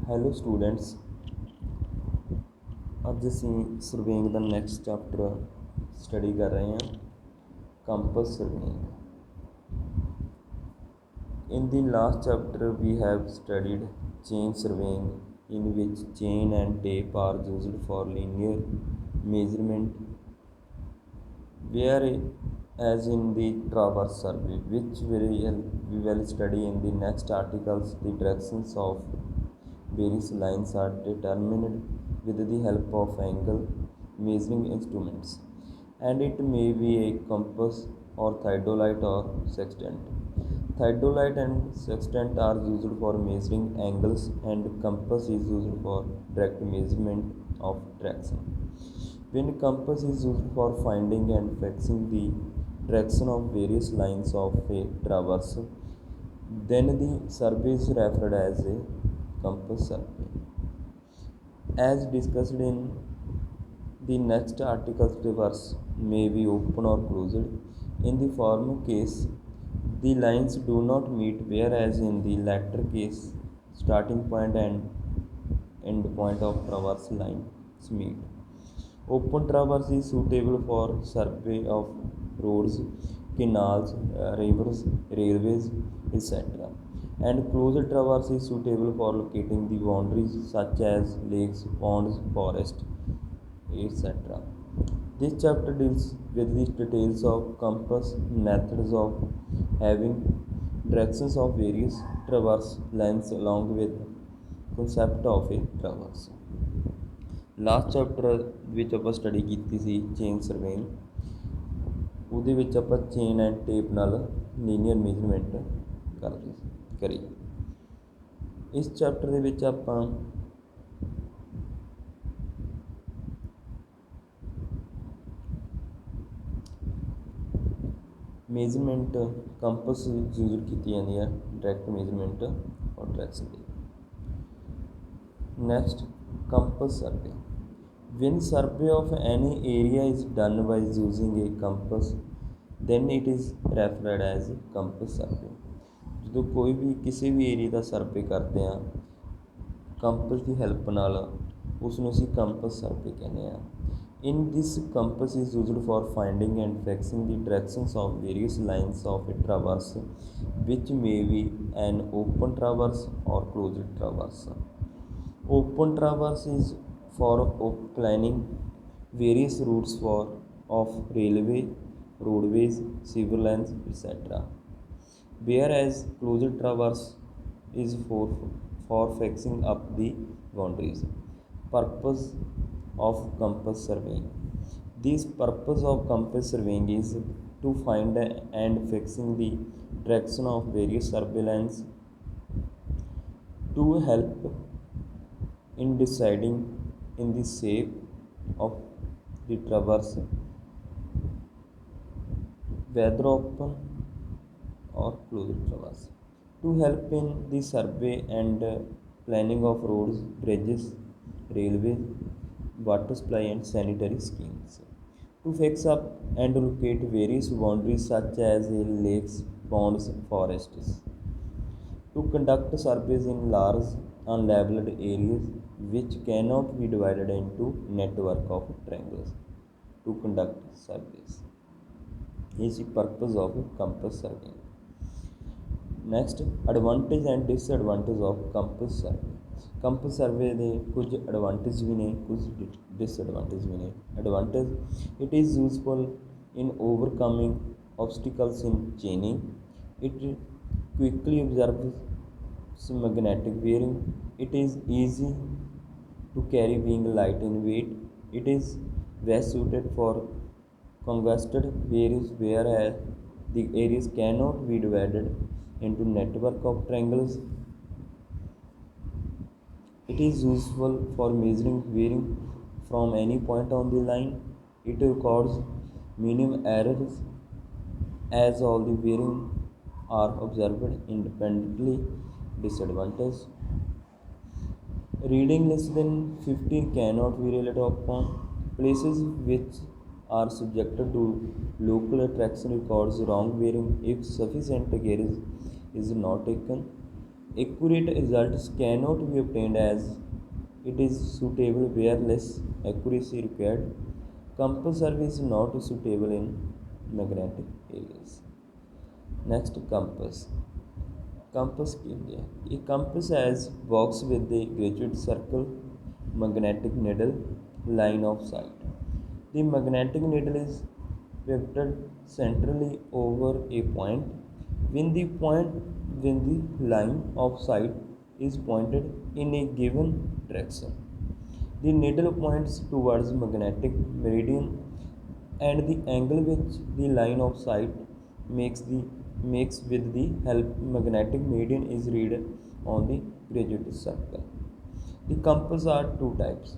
Hello students, ਅੱਜ ਅਸੀਂ ਸਰਵੇਇੰਗ ਦਾ next chapter study ਕਰ ਰਹੇ ਹਾਂ, campus ਸਰਵੇਇੰਗ। In the last chapter we have studied chain surveying, in which chain and tape are used for linear measurement, whereas in the traverse survey, which we will study in the next articles, the directions of various lines are determined with the help of angle measuring instruments, and it may be a compass or theodolite or sextant. Theodolite and sextant are used for measuring angles, and compass is used for direct measurement of direction. When compass is used for finding and fixing the direction of various lines of a traverse, then the survey is referred as a compass survey. As discussed in the next article's traverse may be open or closed. In the former case, the lines do not meet, whereas in the latter case, starting point and end point of traverse lines meet. Open traverse is suitable for survey of roads, canals, rivers, railways, etc. And closed traverse is suitable for locating the boundaries such as lakes, ponds, forests, etc. This chapter deals with the details of compass, methods of having directions of various traverse lines along with concept of a traverse. Last chapter ਵਿੱਚ ਆਪਾਂ study ਕੀਤੀ ਸੀ chain ਸਰਵੇਇੰਗ। ਉਹਦੇ ਵਿੱਚ ਆਪਾਂ chain and tape ਨਾਲ linear measurement ਕਰੀ। ਇਸ chapter ਦੇ ਵਿੱਚ ਆਪਾਂ ਮੇਜਰਮੈਂਟ ਕੰਪਸ ਯੂਜ਼ ਕੀਤੀ ਜਾਂਦੀ ਹੈ ਡਾਇਰੈਕਟ ਮੇਜਰਮੈਂਟ ਔਰ direction the. Next, compass survey. When survey of any area is done by using a compass, then it is referred as compass survey. ਜਦੋਂ ਕੋਈ ਵੀ ਕਿਸੇ ਵੀ ਏਰੀਆ ਦਾ ਸਰਵੇ ਕਰਦੇ ਹਾਂ ਕੰਪਸ ਦੀ help ਨਾਲ, ਉਸ ਨੂੰ ਅਸੀਂ ਕੰਪਸ ਸਰਵੇ ਕਹਿੰਦੇ ਹਾਂ। In this, compass is used for finding and fixing the directions of various lines of a traverse, which may be an open traverse or closed traverse. Open traverse is for planning various routes of railway, roadways, civil lines, etc. Whereas closed traverse is for fixing up the boundaries. Purpose of compass surveying. This purpose of compass surveying is to find and fixing the direction of various survey lines to help in deciding in the shape of the traverse, whether open or closed traverse, to help in the survey and planning of roads, bridges, railways, water supply and sanitary schemes, to fix up and locate various boundaries such as lakes, ponds, forests, to conduct surveys in large unlabeled areas which cannot be divided into network of triangles, to conduct surveys. Is the purpose of compass survey. Next, advantage and disadvantage of compass survey. Compass survey ਦੇ ਕੁਝ advantage ਵੀ ਨੇ, ਕੁਝ disadvantage ਵੀ ਨੇ। Advantage, it is useful in overcoming obstacles in chaining. It quickly observes magnetic bearing. It is easy to carry being light in weight. It is best suited for congested areas where the areas cannot be divided into network of triangles. It is useful for measuring bearing from any point on the line. It records minimum errors as all the bearing are observed independently. Disadvantage, reading less than 15 cannot be relied upon. Places which are subjected to local attraction records wrong bearing if sufficient care is not taken. Accurate results cannot be obtained as it is suitable where less accuracy required. Compass survey is not suitable in magnetic areas. Next, compass. Compass की होती है? A compass has box with a graduate circle, magnetic needle, line of sight. The magnetic needle is pivoted centrally over a point. When the point when the line of sight is pointed in a given direction, the needle points towards magnetic meridian, and the angle which the line of sight makes with the help magnetic meridian is read on the graduate circle. The compass are two types: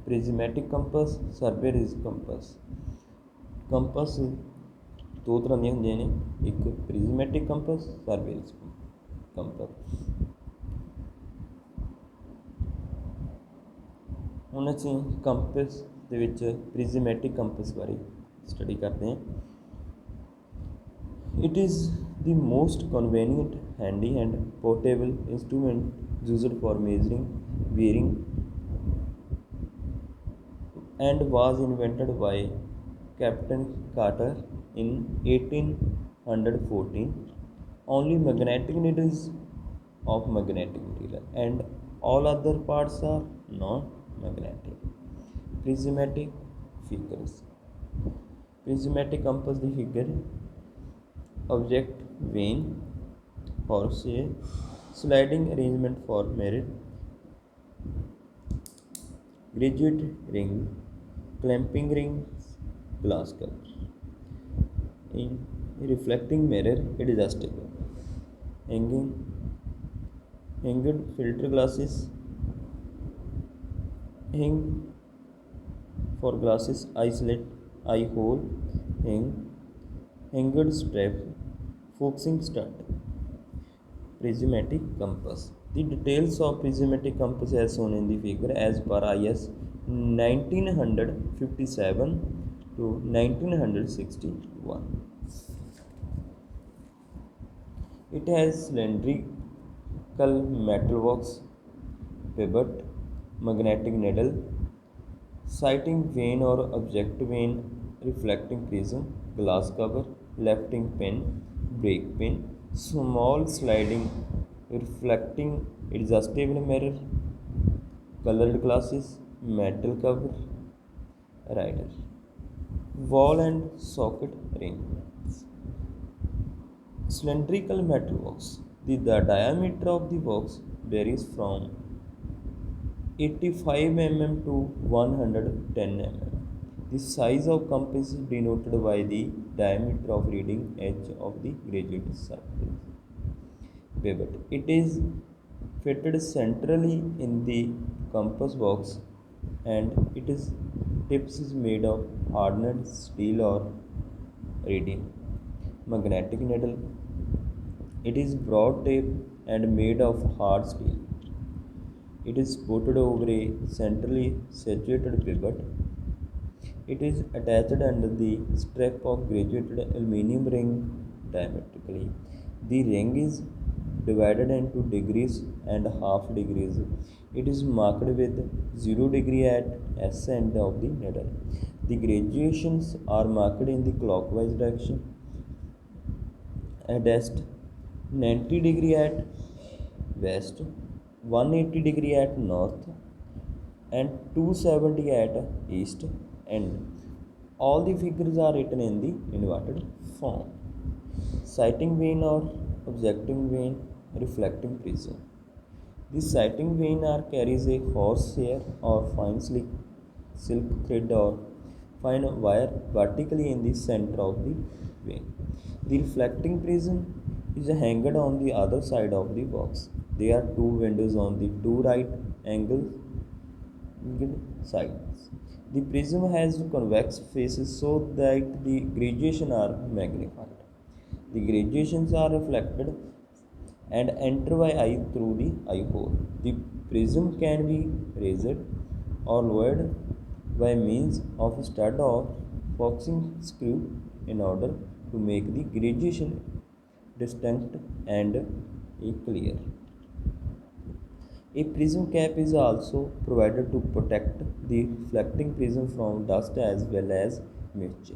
prismatic compass, survey's compass. Campus ਦੋ ਤਰ੍ਹਾਂ ਦੀਆਂ ਹੁੰਦੀਆਂ ਨੇ, ਇੱਕ ਪ੍ਰਿਜ਼ਮੈਟਿਕ campus, ਸਰਵੇਲਸ campus. ਹੁਣ ਅਸੀਂ campus ਦੇ ਵਿੱਚ ਪ੍ਰਿਜ਼ਮੈਟਿਕ ਕੰਪਸ ਬਾਰੇ ਸਟੱਡੀ ਕਰਦੇ ਹਾਂ। It is the most convenient, handy and portable instrument used for measuring, bearing, and was invented by Captain Carter in 1814. Only magnetic needle is of magnetic material and all other parts are non-magnetic. Prismatic figures. Prismatic compass the figure. Object vane, horsehair, sliding arrangement for mirror, graduate ring, clamping rings, glass cover. In reflecting mirror, adjustable. Hanged filter glasses. Hang for glasses isolate eye hole. Hanged strap. Focusing stud. Prismatic compass. The details of prismatic compass as shown in the figure as per IS 1957 to 1961. It has cylindrical metal box, pivot, magnetic needle, sighting vane or object vane, reflecting prism, glass cover, lifting pin, brake pin, small sliding reflecting adjustable mirror, colored glasses, metal cover, rider, wall and socket arrangements. Cylindrical metal box. The diameter of the box varies from 85 mm to 110 mm. The size of compass is denoted by the diameter of leading edge of the graduate circle. Pivot. It is fitted centrally in the compass box and its tips is made of hardened steel or iridium. Magnetic needle. It is broad tape and made of hard steel. It is put over a centrally situated pivot. It is attached under the strap of graduated aluminum ring diametrically. The ring is divided into degrees and half degrees. It is marked with 0 degree at S end of the needle. The graduations are marked in the clockwise direction. Adjust 90 degree at west, 180 degree at north, and 270 at east end. All the figures are written in the inverted form. Sighting vane or objecting vane, reflecting prism. The sighting vane carries a horsehair or fine silk thread or fine wire vertically in the center of the vane. The reflecting prism is hanged on the other side of the box. There are two windows on the two right angled sides. The prism has convex faces so that the graduations are magnified. The graduations are reflected and enter by eye through the eye hole. The prism can be raised or lowered by means of a stud or focusing screw in order to make the graduation distinct and clear. A prism cap is also provided to protect the reflecting prism from dust as well as moisture.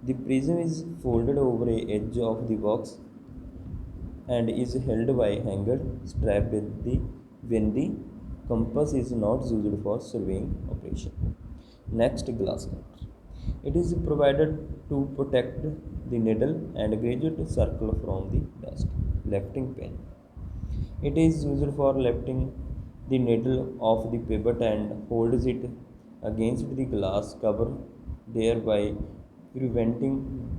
The prism is folded over a edge of the box and is held by a hanger strap when the compass is not used for surveying operation. Next, glass cutter. It is provided to protect the needle and graduate circle from the dust. Lifting pen. It is used for lifting the needle off the pivot and holds it against the glass cover, thereby preventing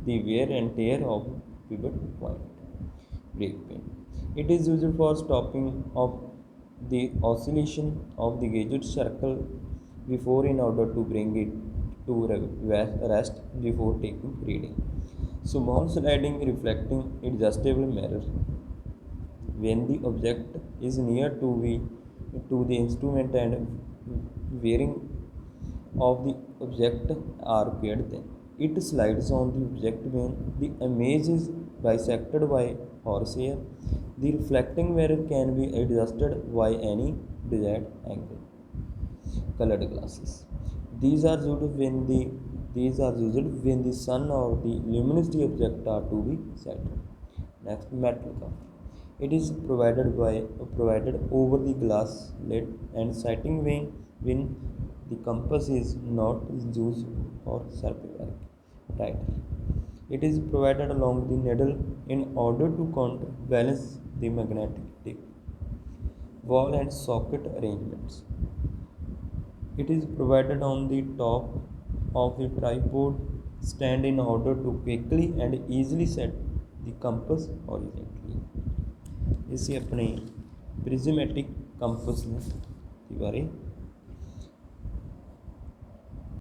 the wear and tear of pivot point. Brake pin. It is used for stopping of the oscillation of the gauge circle before in order to bring it to rest before taking reading. Small sliding reflecting adjustable mirror. When the object is near to the instrument and wearing of the object are paired, then it slides on the object when the image is bisected by horsehair. The reflecting mirror can be adjusted by any desired angle. Colored glasses. These are used when the sun or the luminosity object are to be sighted. Next, metal cover. It is provided over the glass lid and sighting when the compass is not used for survey. Right. It is provided along the needle in order to counterbalance the magnetic tip. Wall and socket arrangements. It is provided on the top of the tripod stand in order to quickly and easily set the compass horizontally. इसी अपने prismatic compass के बारे